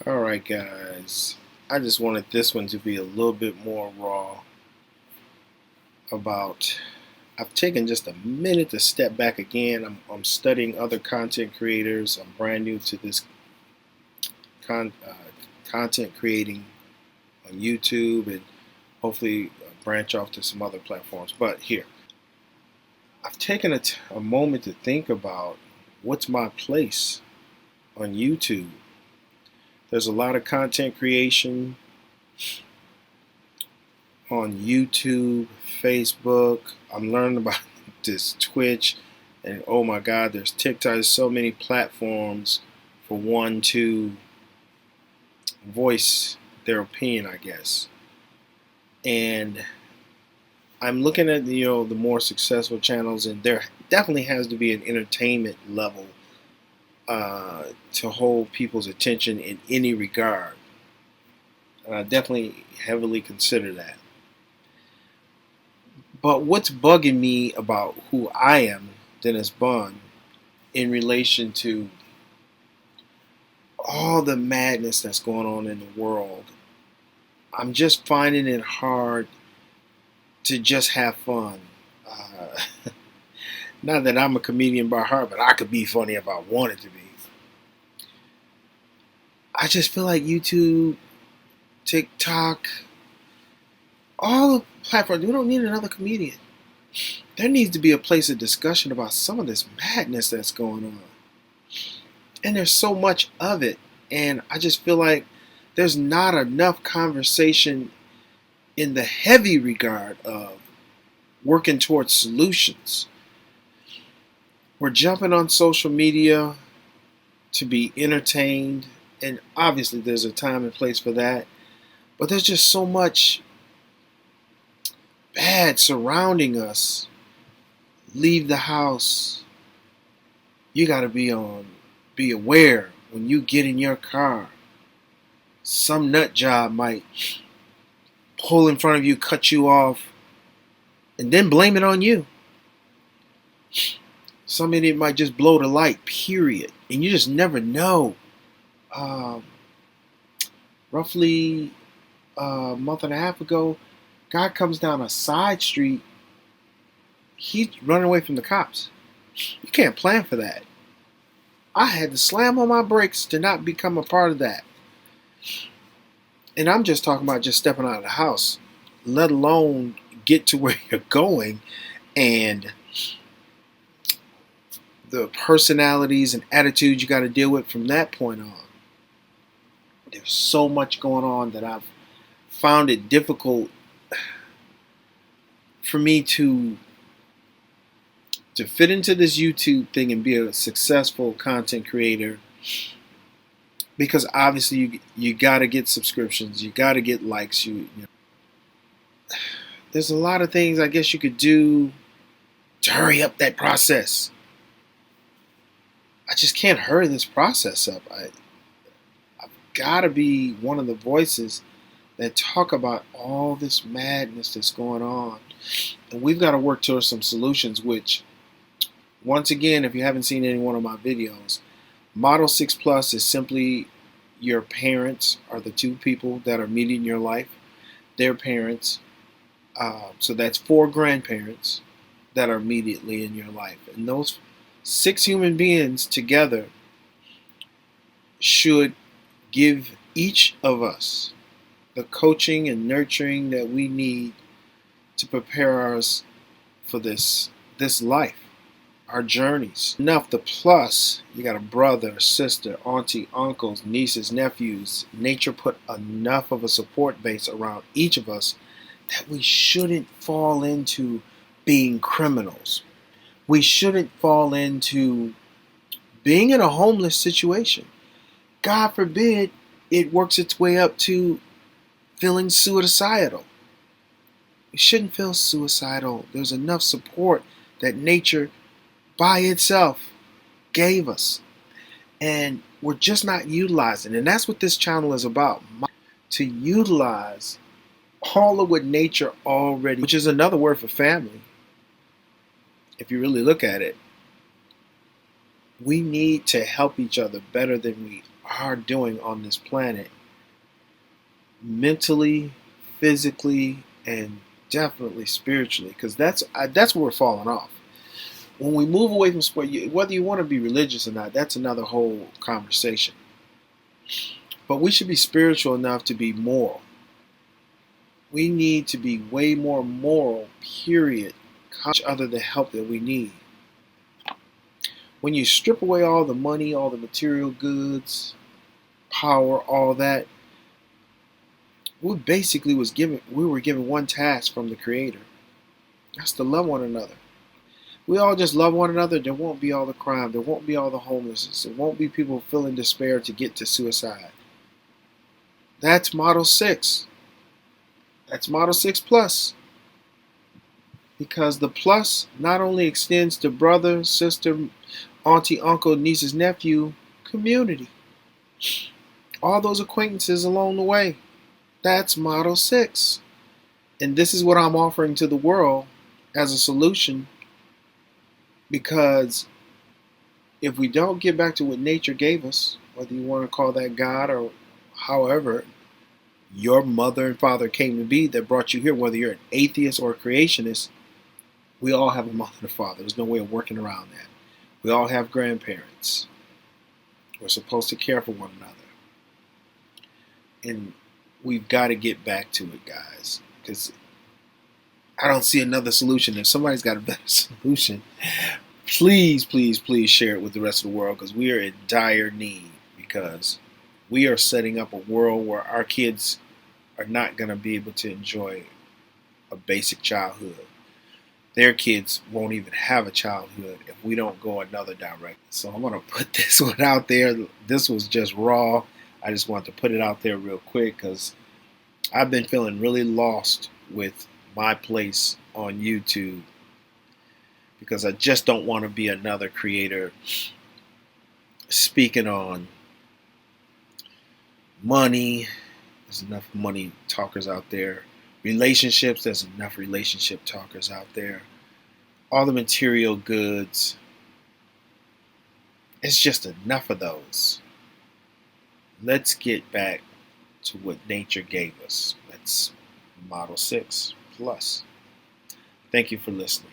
Alright guys, I just wanted this one to be a little bit more raw about, I've taken just a minute to step back again. I'm studying other content creators. I'm brand new to this content creating on YouTube and hopefully branch off to some other platforms. But here, I've taken a moment to think about what's my place on YouTube. There's a lot of content creation on YouTube, Facebook. I'm learning about this Twitch, and oh my God, there's TikTok. There's so many platforms for one to voice their opinion, I guess. And I'm looking at the more successful channels, and there definitely has to be an entertainment level to hold people's attention in any regard. And I definitely heavily consider that. But what's bugging me about who I am, Dennis Bond, in relation to all the madness that's going on in the world, I'm just finding it hard to just have fun. Not that I'm a comedian by heart, but I could be funny if I wanted to be. I just feel like YouTube, TikTok, all the platforms, we don't need another comedian. There needs to be a place of discussion about some of this madness that's going on. And there's so much of it. And I just feel like there's not enough conversation in the heavy regard of working towards solutions. We're jumping on social media to be entertained. And obviously there's a time and place for that. But there's just so much bad surrounding us. Leave the house. You got to be aware when you get in your car. Some nut job might pull in front of you, cut you off, and then blame it on you. Some idiot might just blow the light, period. And you just never know. Roughly a month and a half ago, guy comes down a side street. He's running away from the cops. You can't plan for that. I had to slam on my brakes to not become a part of that. And I'm just talking about just stepping out of the house, let alone get to where you're going, and the personalities and attitudes you got to deal with from that point on. There's so much going on that I've found it difficult for me to fit into this YouTube thing and be a successful content creator, because obviously you got to get subscriptions, you got to get likes. There's a lot of things I guess you could do to hurry up that process. I just can't hurry this process up. I've got to be one of the voices that talk about all this madness that's going on. And we've got to work towards some solutions, which, once again, if you haven't seen any one of my videos, Model 6 Plus is simply your parents are the two people that are meeting your life, their parents. So that's 4 grandparents that are immediately in your life. And those 6 human beings together should give each of us the coaching and nurturing that we need to prepare us for this life, our journeys. Enough the plus, you got a brother, sister, auntie, uncles, nieces, nephews. Nature put enough of a support base around each of us that we shouldn't fall into being criminals. We shouldn't fall into being in a homeless situation. God forbid it works its way up to feeling suicidal. We shouldn't feel suicidal. There's enough support that nature by itself gave us, and we're just not utilizing. And that's what this channel is about, to utilize all of what nature already, which is another word for family. If you really look at it, we need to help each other better than we are doing on this planet, mentally, physically, and definitely spiritually, because that's where we're falling off. When we move away from sport, whether you want to be religious or not, that's another whole conversation. But we should be spiritual enough to be moral. We need to be way more moral, period. Each other the help that we need. When you strip away all the money, all the material goods, power, all that, we were given one task from the Creator. That's to love one another. We all just love one another, there won't be all the crime, there won't be all the homelessness, there won't be people feeling despair to get to suicide. That's Model 6. That's Model 6 Plus. Because the plus not only extends to brother, sister, auntie, uncle, nieces, nephew, community. All those acquaintances along the way. That's Model 6. And this is what I'm offering to the world as a solution, because if we don't get back to what nature gave us, whether you want to call that God or however your mother and father came to be that brought you here, whether you're an atheist or a creationist, we all have a mother and a father. There's no way of working around that. We all have grandparents. We're supposed to care for one another. And we've got to get back to it, guys, because I don't see another solution. If somebody's got a better solution, please, please, please share it with the rest of the world, because we are in dire need, because we are setting up a world where our kids are not going to be able to enjoy a basic childhood. Their kids won't even have a childhood if we don't go another direction. So I'm going to put this one out there. This was just raw. I just wanted to put it out there real quick because I've been feeling really lost with my place on YouTube, because I just don't want to be another creator speaking on money. There's enough money talkers out there. Relationships, there's enough relationship talkers out there. All the material goods, it's just enough of those. Let's get back to what nature gave us. That's Model 6 Plus. Thank you for listening.